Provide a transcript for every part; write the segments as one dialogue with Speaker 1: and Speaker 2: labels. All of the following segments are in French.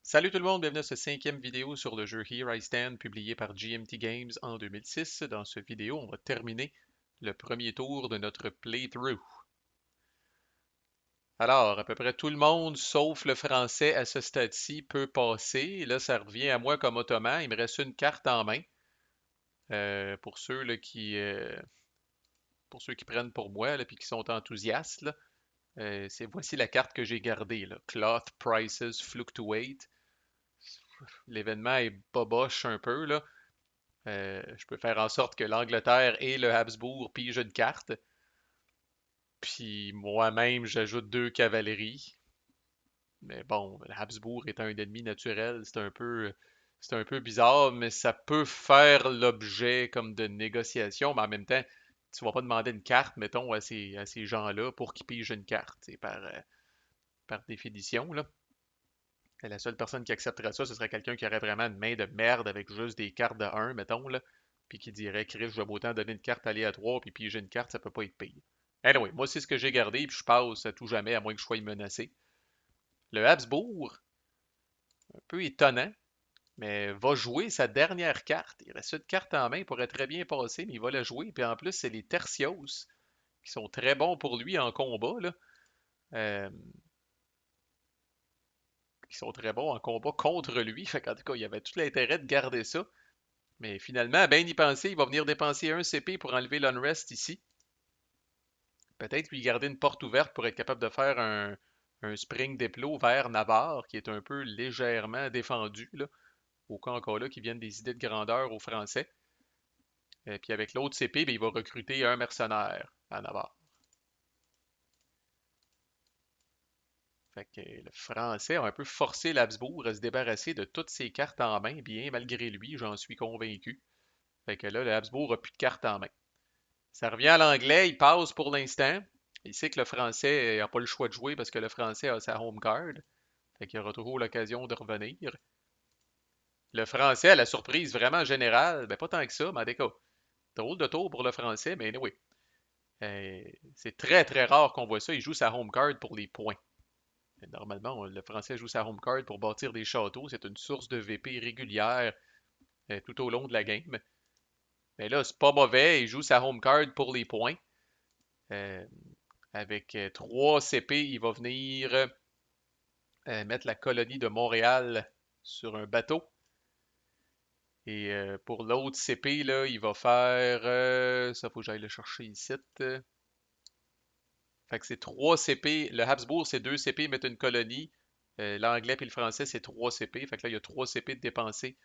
Speaker 1: Salut tout le monde, bienvenue à cette cinquième vidéo sur le jeu Here I Stand publié par GMT Games en 2006. Dans cette vidéo, on va terminer le premier tour de notre playthrough. Alors, à peu près tout le monde, sauf le français à ce stade-ci, peut passer. Là, ça revient à moi comme ottoman. Il me reste une carte en main. Pour ceux là, pour ceux qui prennent pour moi et qui sont enthousiastes, là, voici la carte que j'ai gardée. Là. Cloth Prices Fluctuate. L'événement est boboche un peu, là. Je peux faire en sorte que l'Angleterre et le Habsbourg pigent une carte. Puis moi-même, j'ajoute deux cavaleries. Mais bon, le Habsbourg est un ennemi naturel, c'est un peu bizarre, mais ça peut faire l'objet comme de négociations. Mais en même temps, tu vas pas demander une carte, mettons, à ces gens-là pour qu'ils pigent une carte, par définition, là. Et la seule personne qui accepterait ça, ce serait quelqu'un qui aurait vraiment une main de merde avec juste des cartes de 1, mettons, là, puis qui dirait, Chris, je vais autant donner une carte aléatoire, puis piger une carte, ça peut pas être pire. Anyway, moi, c'est ce que j'ai gardé, puis je passe à tout jamais, à moins que je sois menacé. Le Habsbourg, un peu étonnant, mais va jouer sa dernière carte. Il reste une carte en main, il pourrait très bien passer, mais il va la jouer, puis en plus, c'est les Tertios, qui sont très bons pour lui en combat, là. Euh, qui sont très bons en combat contre lui. Fait qu'en tout cas, il y avait tout l'intérêt de garder ça. Mais finalement, à bien y penser, il va venir dépenser un CP pour enlever l'unrest ici. Peut-être lui garder une porte ouverte pour être capable de faire un spring déplo vers Navarre, qui est un peu légèrement défendu, là, au cas encore là qui viennent des idées de grandeur aux Français. Et puis avec l'autre CP, ben, il va recruter un mercenaire à Navarre. Fait que le Français a un peu forcé l'Habsbourg à se débarrasser de toutes ses cartes en main, bien malgré lui, j'en suis convaincu. Fait que là, le Habsbourg a plus de cartes en main. Ça revient à l'anglais, il passe pour l'instant. Il sait que le français n'a pas le choix de jouer parce que le français a sa home card. Fait qu'il aura toujours l'occasion de revenir. Le français, à la surprise vraiment générale, ben pas tant que ça, mais en tout cas, drôle de tour pour le français, mais oui. C'est très très rare qu'on voit ça. Il joue sa home card pour les points. Normalement, le français joue sa home card pour bâtir des châteaux. C'est une source de VP régulière tout au long de la game. Mais là, c'est pas mauvais. Il joue sa home card pour les points. Euh, Avec 3 CP, il va venir mettre la colonie de Montréal sur un bateau. Et pour l'autre CP, là, il va faire. Ça, faut que j'aille le chercher ici. Fait que c'est 3 CP. Le Habsbourg, c'est 2 CP mettre une colonie. L'anglais et le français, c'est 3 CP. Fait que là, il y a 3 CP de dépensés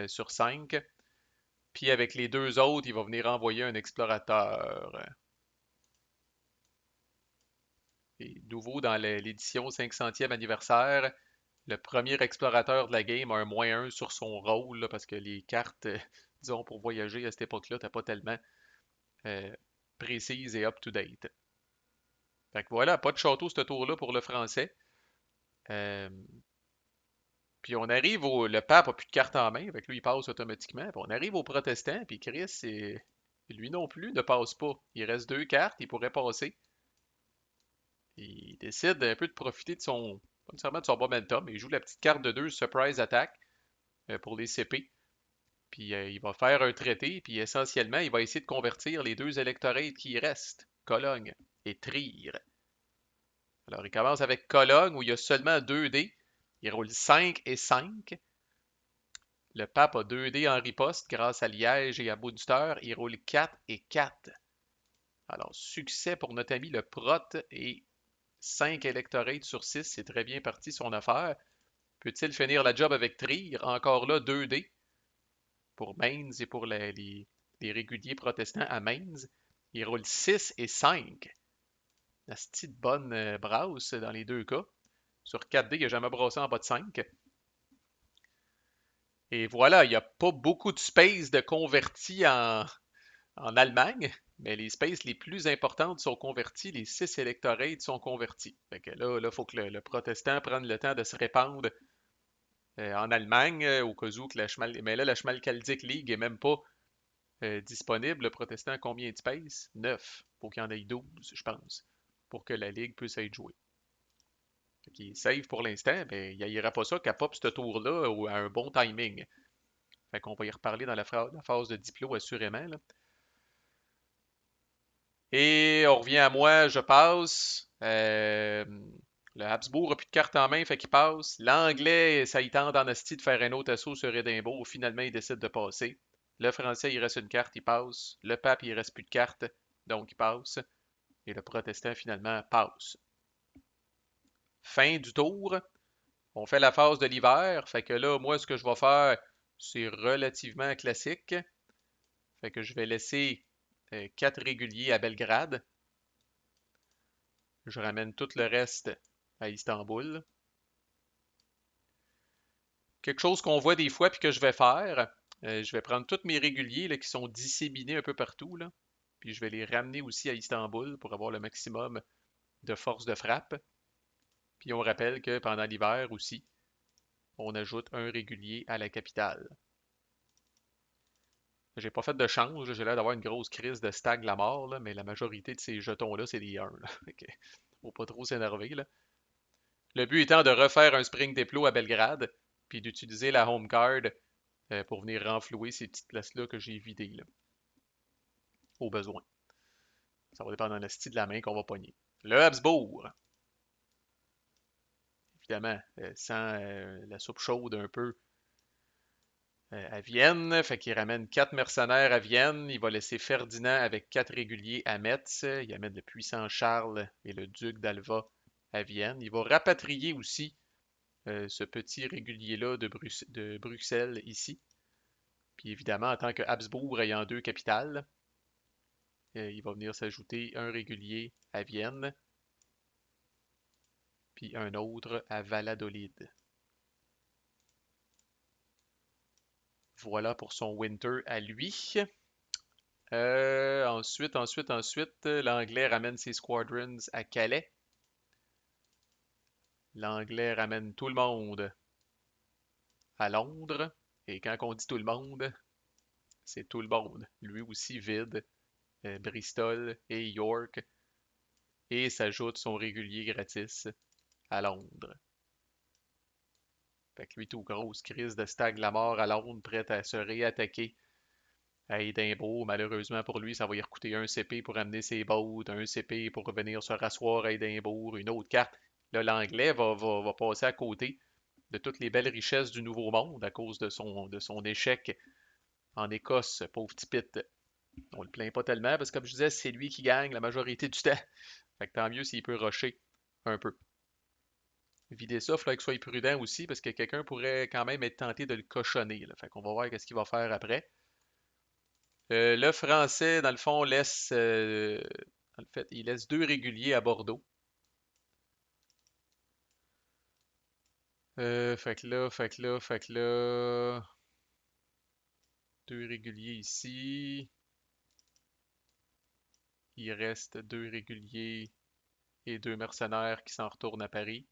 Speaker 1: sur 5. Puis avec les deux autres, il va venir envoyer un explorateur. Et nouveau dans l'édition 500e anniversaire, le premier explorateur de la game a un -1 sur son rôle, là, parce que les cartes, disons, pour voyager à cette époque-là, t'as pas tellement euh, précises et up-to-date. Fait que voilà, pas de château ce tour-là pour le français. Euh, Puis on arrive au. Le pape a plus de cartes en main, avec lui il passe automatiquement. Puis on arrive au protestant, puis Chris, lui non plus ne passe pas. Il reste deux cartes, il pourrait passer. Il décide un peu de profiter de son. Pas nécessairement de son momentum, il joue la petite carte de 2 Surprise Attack pour les CP. Puis il va faire un traité, puis essentiellement, il va essayer de convertir les deux électorates qui restent, Cologne et Trier. Alors il commence avec Cologne, où il y a seulement 2 dés. Il roule 5 et 5. Le pape a 2 dés en riposte grâce à Liège et à Booster. Il roule 4 et 4. Alors, succès pour notre ami le Prot et 5 électorates sur 6. C'est très bien parti son affaire. Peut-il finir la job avec Trier? Encore là, 2 dés pour Mainz et pour les réguliers protestants à Mainz. Il roule 6 et 5. La petite bonne brasse dans les deux cas. Sur 4 dés, il n'a jamais brassé en bas de 5. Et voilà, il n'y a pas beaucoup de space de convertis en Allemagne, mais les spaces les plus importantes sont converties, les 6 électorates sont convertis. Fait que là, il faut que le protestant prenne le temps de se répandre en Allemagne, au cas où que la Schmal... Mais là, la Schmalkaldic League est même pas disponible. Le protestant a combien de space? 9. Faut qu'il y en ait 12, je pense, pour que la Ligue puisse être jouée. Fait qu'il est safe pour l'instant, mais il n'ira pas ça qu'à pop ce tour-là ou à un bon timing. Fait qu'on va y reparler dans la phase de diplo assurément, là. Et on revient à moi, je passe. Le Habsbourg n'a plus de carte en main, fait qu'il passe. L'Anglais, ça y tente en asti de faire un autre assaut sur Édimbourg. Finalement, il décide de passer. Le Français, il reste une carte, il passe. Le Pape, il reste plus de carte, donc il passe. Et le Protestant, finalement, passe. Fin du tour. On fait la phase de l'hiver. Fait que là, moi, ce que je vais faire, c'est relativement classique. Fait que je vais laisser 4 réguliers à Belgrade. Je ramène tout le reste à Istanbul. Quelque chose qu'on voit des fois puis que je vais faire, je vais prendre tous mes réguliers là, qui sont disséminés un peu partout, là, puis je vais les ramener aussi à Istanbul pour avoir le maximum de force de frappe. Puis on rappelle que pendant l'hiver aussi, on ajoute un régulier à la capitale. J'ai pas fait de change, j'ai l'air d'avoir une grosse crise de stag la mort, là, mais la majorité de ces jetons-là, c'est des 1. Faut pas trop s'énerver, là. Le but étant de refaire un spring déplo à Belgrade, puis d'utiliser la home card pour venir renflouer ces petites places-là que j'ai vidées, là, au besoin. Ça va dépendre de la style de la main qu'on va pogner. Le Habsbourg, évidemment, sans la soupe chaude un peu à Vienne, fait qu'il ramène 4 mercenaires à Vienne. Il va laisser Ferdinand avec 4 réguliers à Metz. Il amène le puissant Charles et le duc d'Alva à Vienne. Il va rapatrier aussi ce petit régulier-là de Bruxelles ici. Puis évidemment, en tant que Habsbourg ayant 2 capitales, il va venir s'ajouter un régulier à Vienne, puis un autre à Valladolid. Voilà pour son Winter à lui. Ensuite, l'Anglais ramène ses squadrons à Calais. L'Anglais ramène tout le monde à Londres. Et quand on dit tout le monde, c'est tout le monde. Lui aussi vide Bristol et York. Et s'ajoute son régulier gratis à Londres. Fait que lui, tout grosse crise de stag la mort à Londres, prêt à se réattaquer à Édimbourg. Malheureusement pour lui, ça va lui coûter un CP pour amener ses boats, un CP pour revenir se rasseoir à Édimbourg, une autre carte. Là, l'Anglais va passer à côté de toutes les belles richesses du Nouveau Monde à cause de son échec en Écosse, pauvre petit Pitt. On le plaint pas tellement parce que, comme je disais, c'est lui qui gagne la majorité du temps. Fait que tant mieux s'il peut rusher un peu. Vider ça, il faudrait qu'il soit prudent aussi parce que quelqu'un pourrait quand même être tenté de le cochonner, là. Fait qu'on va voir qu'est-ce qu'il va faire après. Le français, dans le fond, en fait, il laisse 2 réguliers à Bordeaux. Fait que là, 2 réguliers ici. Il reste 2 réguliers et 2 mercenaires qui s'en retournent à Paris.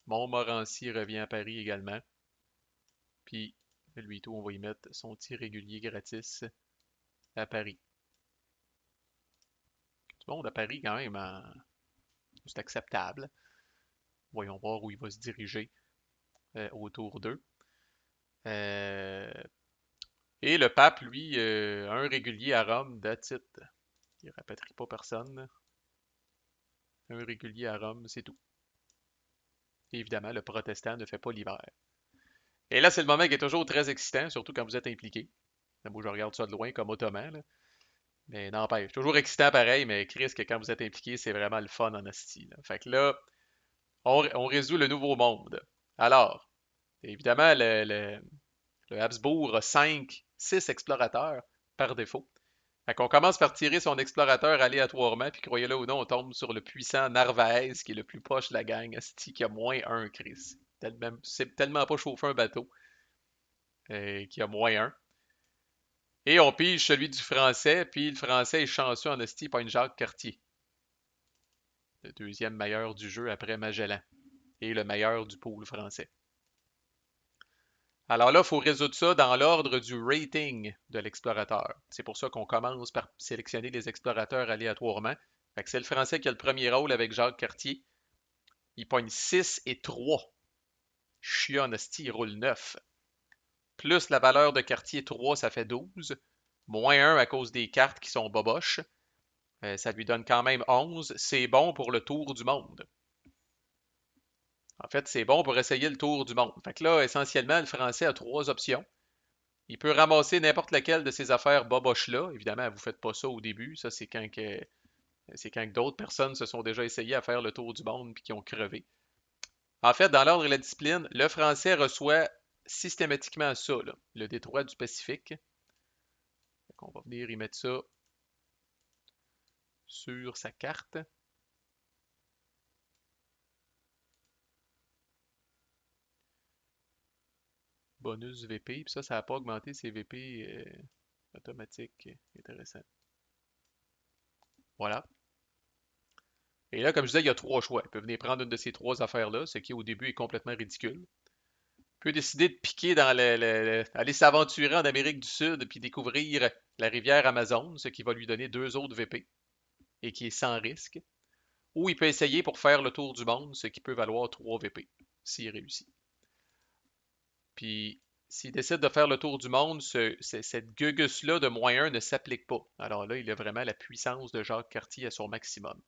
Speaker 1: Montmorency revient à Paris également. Puis, lui tout, on va y mettre son petit régulier gratis à Paris. Du monde à Paris quand même, c'est acceptable. Voyons voir où il va se diriger autour d'eux. Euh, et le pape, lui, un régulier à Rome, that's it. Il rapatrie pas personne. Un régulier à Rome, c'est tout. Et évidemment, le protestant ne fait pas l'hiver. Et là, c'est le moment qui est toujours très excitant, surtout quand vous êtes impliqué. Moi, je regarde ça de loin comme ottoman, là. Mais n'empêche, toujours excitant pareil, mais Chris, que quand vous êtes impliqué, c'est vraiment le fun en asti, là. Fait que là, on résout le nouveau monde. Alors, évidemment, le Habsbourg a 6 explorateurs par défaut. Fait qu'on commence par tirer son explorateur aléatoirement, puis croyez-le ou non, on tombe sur le puissant Narvaez, qui est le plus proche de la gang, asti, qui a moins un, Chris. C'est tellement pas chauffer un bateau, qui a moins un. Et on pige celui du français, puis le français est chanceux en esti par une Jacques Cartier. Le deuxième meilleur du jeu après Magellan. Et le meilleur du pool français. Alors là, il faut résoudre ça dans l'ordre du rating de l'explorateur. C'est pour ça qu'on commence par sélectionner les explorateurs aléatoirement. Fait que c'est le Français qui a le premier rôle avec Jacques Cartier. Il pogne 6 et 3. Chion hostie, il roule 9. Plus la valeur de Cartier 3, ça fait 12. Moins 1 à cause des cartes qui sont boboches. Ça lui donne quand même 11. C'est bon pour le tour du monde. En fait, c'est bon pour essayer le tour du monde. Fait que là, essentiellement, le Français a trois options. Il peut ramasser n'importe laquelle de ces affaires boboches-là. Évidemment, vous faites pas ça au début. Ça, c'est quand d'autres personnes se sont déjà essayées à faire le tour du monde puis qui ont crevé. En fait, dans l'ordre et la discipline, le Français reçoit systématiquement ça, là, le détroit du Pacifique. On va venir y mettre ça sur sa carte. Bonus VP. Puis ça n'a pas augmenté ses VP automatiques. Intéressant. Voilà. Et là, comme je disais, il y a trois choix. Il peut venir prendre une de ces trois affaires-là, ce qui au début est complètement ridicule. Il peut décider de piquer dans aller s'aventurer en Amérique du Sud puis découvrir la rivière Amazon, ce qui va lui donner deux autres VP et qui est sans risque. Ou il peut essayer pour faire le tour du monde, ce qui peut valoir 3 VP, s'il réussit. Puis, s'il décide de faire le tour du monde, cette gugus-là de moins 1 ne s'applique pas. Alors là, il a vraiment la puissance de Jacques Cartier à son maximum.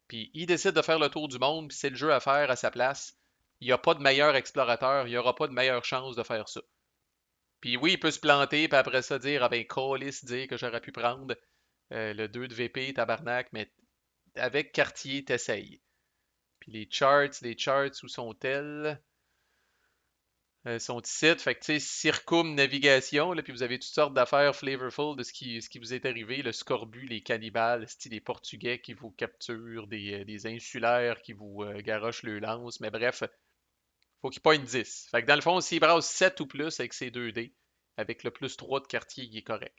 Speaker 1: Puis, il décide de faire le tour du monde, puis c'est le jeu à faire à sa place. Il n'y a pas de meilleur explorateur, il n'y aura pas de meilleure chance de faire ça. Puis oui, il peut se planter, puis après ça dire, ah ben, câlisse, dire que j'aurais pu prendre le 2 de VP, tabarnak, mais avec Cartier, t'essayes. Puis les charts, où sont-elles? Sont ici. Fait que, tu sais, circumnavigation, là, puis vous avez toutes sortes d'affaires flavorful de ce qui vous est arrivé, le scorbut, les cannibales, style les Portugais qui vous capturent, des insulaires qui vous garochent le lance, mais bref, faut qu'il pogne 10. Fait que dans le fond, s'il brasse 7 ou plus avec ses 2 dés, avec le plus 3 de quartier, il est correct.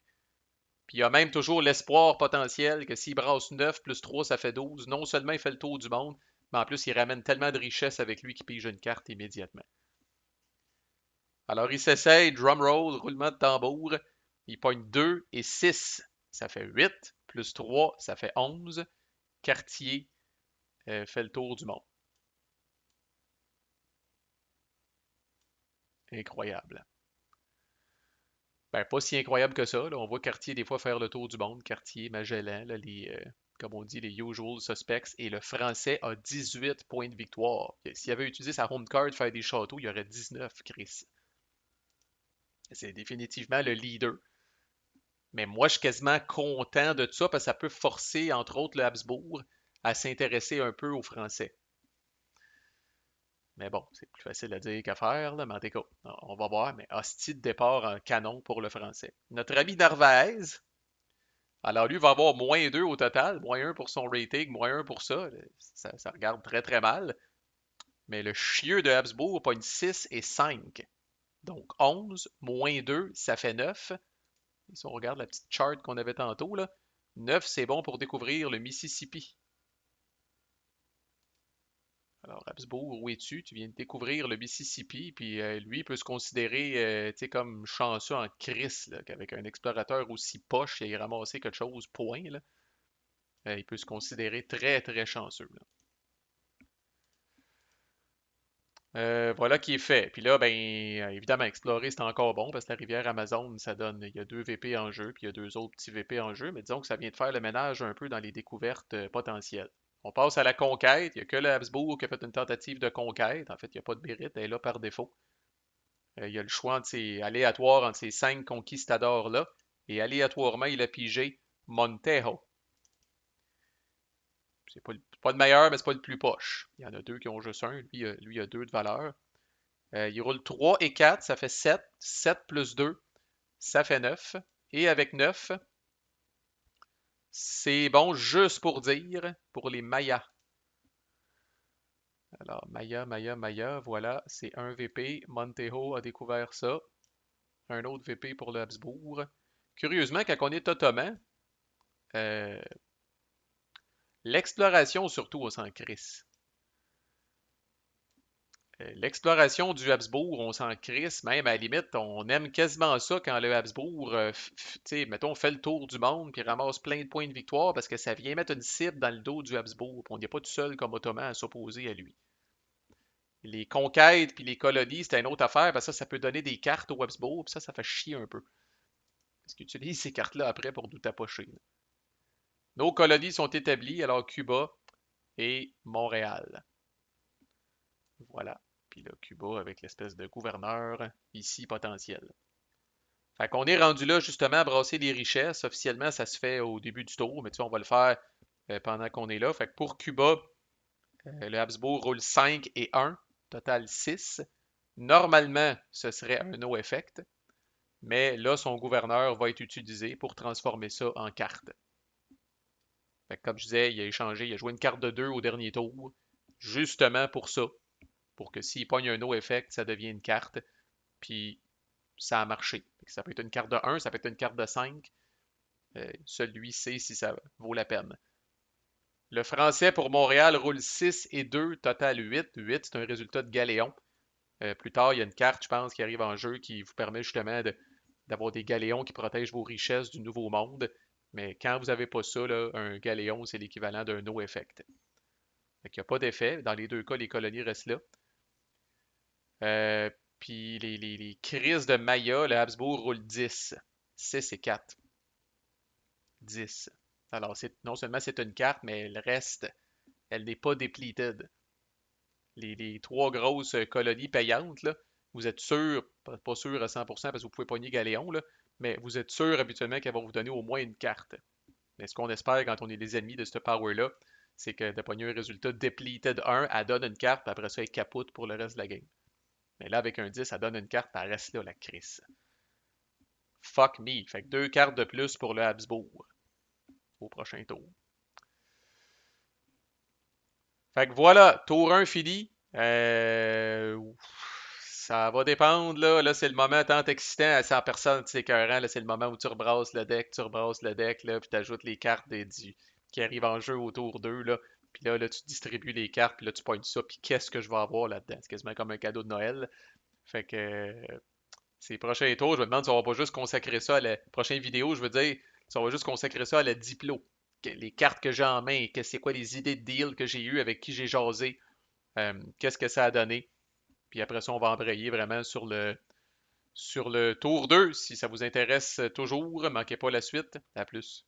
Speaker 1: Puis il y a même toujours l'espoir potentiel que s'il brasse 9 plus 3, ça fait 12. Non seulement il fait le tour du monde, mais en plus il ramène tellement de richesse avec lui qu'il pige une carte immédiatement. Alors il s'essaye, drum roll, roulement de tambour. Il pogne 2 et 6. Ça fait 8. Plus 3, ça fait 11. Cartier fait le tour du monde. Incroyable. Ben, pas si incroyable que ça. Là. On voit Cartier des fois faire le tour du monde. Cartier, Magellan, là, comme on dit, les usual suspects. Et le Français a 18 points de victoire. S'il avait utilisé sa home card faire des châteaux, il y aurait 19, Chris. C'est définitivement le leader. Mais moi, je suis quasiment content de ça parce que ça peut forcer, entre autres, le Habsbourg à s'intéresser un peu aux Français. Mais bon, c'est plus facile à dire qu'à faire, là, mais en tout cas, on va voir. Mais hostie de départ en canon pour le Français. Notre ami Narvaez, alors lui va avoir moins 2 au total, moins 1 pour son rating, moins 1 pour ça. Ça regarde très très mal. Mais le chieux de Habsbourg pogne 6 et 5. Donc 11 moins 2, ça fait 9. Et si on regarde la petite chart qu'on avait tantôt, là, 9 c'est bon pour découvrir le Mississippi. Alors, Habsbourg, où es-tu? Tu viens de découvrir le Mississippi, puis lui peut se considérer comme chanceux en crise, là, qu'avec un explorateur aussi poche, il ait ramassé quelque chose, point. Là. Il peut se considérer très, très chanceux. Là. Voilà qui est fait. Puis là, ben, évidemment, explorer, c'est encore bon, parce que la rivière Amazon, ça donne, il y a 2 VP en jeu, puis il y a 2 autres petits VP en jeu, mais disons que ça vient de faire le ménage un peu dans les découvertes potentielles. On passe à la conquête. Il n'y a que le Habsbourg qui a fait une tentative de conquête. En fait, il n'y a pas de mérite. Elle est là par défaut. Il y a le choix aléatoire entre ces 5 conquistadors-là. Et aléatoirement, il a pigé Montejo. C'est pas le meilleur, mais c'est pas le plus poche. Il y en a 2 qui ont juste un. Lui, il a 2 de valeur. Il roule 3 et 4, ça fait 7. 7 plus 2, ça fait 9. Et avec 9, c'est bon juste pour dire, pour les Mayas. Alors, Maya, voilà, c'est un VP. Montejo a découvert ça. Un autre VP pour le Habsbourg. Curieusement, quand on est ottoman, euh, l'exploration surtout, on s'en crisse. L'exploration du Habsbourg, on s'en crisse, même à la limite, on aime quasiment ça quand le Habsbourg, tu sais, mettons, fait le tour du monde puis ramasse plein de points de victoire parce que ça vient mettre une cible dans le dos du Habsbourg, puis on n'est pas tout seul comme Ottoman à s'opposer à lui. Les conquêtes puis les colonies, c'est une autre affaire parce que ça peut donner des cartes au Habsbourg, puis ça fait chier un peu. Parce qu'ils utilisent ces cartes-là après pour nous tapocher. Nos colonies sont établies, alors Cuba et Montréal. Voilà. Puis là, Cuba avec l'espèce de gouverneur ici potentiel. Fait qu'on est rendu là justement à brasser les richesses. Officiellement, ça se fait au début du tour, mais tu sais, on va le faire pendant qu'on est là. Fait que pour Cuba, le Habsbourg roule 5 et 1, total 6. Normalement, ce serait un no effect, mais là, son gouverneur va être utilisé pour transformer ça en carte. Fait que comme je disais, il a échangé, il a joué une carte de 2 au dernier tour, justement pour ça, pour que s'il pogne un no effect, ça devient une carte, puis ça a marché. Ça peut être une carte de 1, ça peut être une carte de 5. Seul lui sait si ça vaut la peine. Le français pour Montréal roule 6 et 2, total 8. 8, c'est un résultat de galéon. Plus tard, il y a une carte, je pense, qui arrive en jeu qui vous permet justement d'avoir des galéons qui protègent vos richesses du Nouveau Monde. Mais quand vous n'avez pas ça, là, un galéon, c'est l'équivalent d'un no effect. Il n'y a pas d'effet. Dans les deux cas, les colonies restent là. Euh, Puis les crises de Maya, le Habsbourg roule 10. 6 et 4. 10. Alors, non seulement c'est une carte, mais elle reste, elle n'est pas depleted. Les trois grosses colonies payantes, là, vous êtes sûr, pas sûr à 100% parce que vous pouvez pogner Galéon, là, mais vous êtes sûr habituellement qu'elle va vous donner au moins une carte. Mais ce qu'on espère quand on est les ennemis de ce power-là, c'est que de pogner un résultat depleted 1, elle donne une carte, puis après ça, elle capote pour le reste de la game. Mais là, avec un 10, elle donne une carte, puis elle reste là, la crise. Fuck me. Fait que deux cartes de plus pour le Habsbourg au prochain tour. Fait que voilà, tour 1 fini. Ça va dépendre, là. Là, c'est le moment tant excitant à 100 personnes, c'est écœurant. Là, c'est le moment où tu rebrasses le deck, là, puis tu ajoutes les cartes qui arrivent en jeu au tour 2, là. Puis là, tu distribues les cartes, puis là, tu pognes ça, puis qu'est-ce que je vais avoir là-dedans? C'est quasiment comme un cadeau de Noël. Fait que ces prochains tours, je me demande si on va pas juste consacrer ça à la prochaine vidéo, je veux dire, si on va juste consacrer ça à la diplo. Les cartes que j'ai en main, c'est quoi les idées de deal que j'ai eues, avec qui j'ai jasé, qu'est-ce que ça a donné. Puis après ça, on va embrayer vraiment sur le tour 2. Si ça vous intéresse toujours, manquez pas la suite. À plus.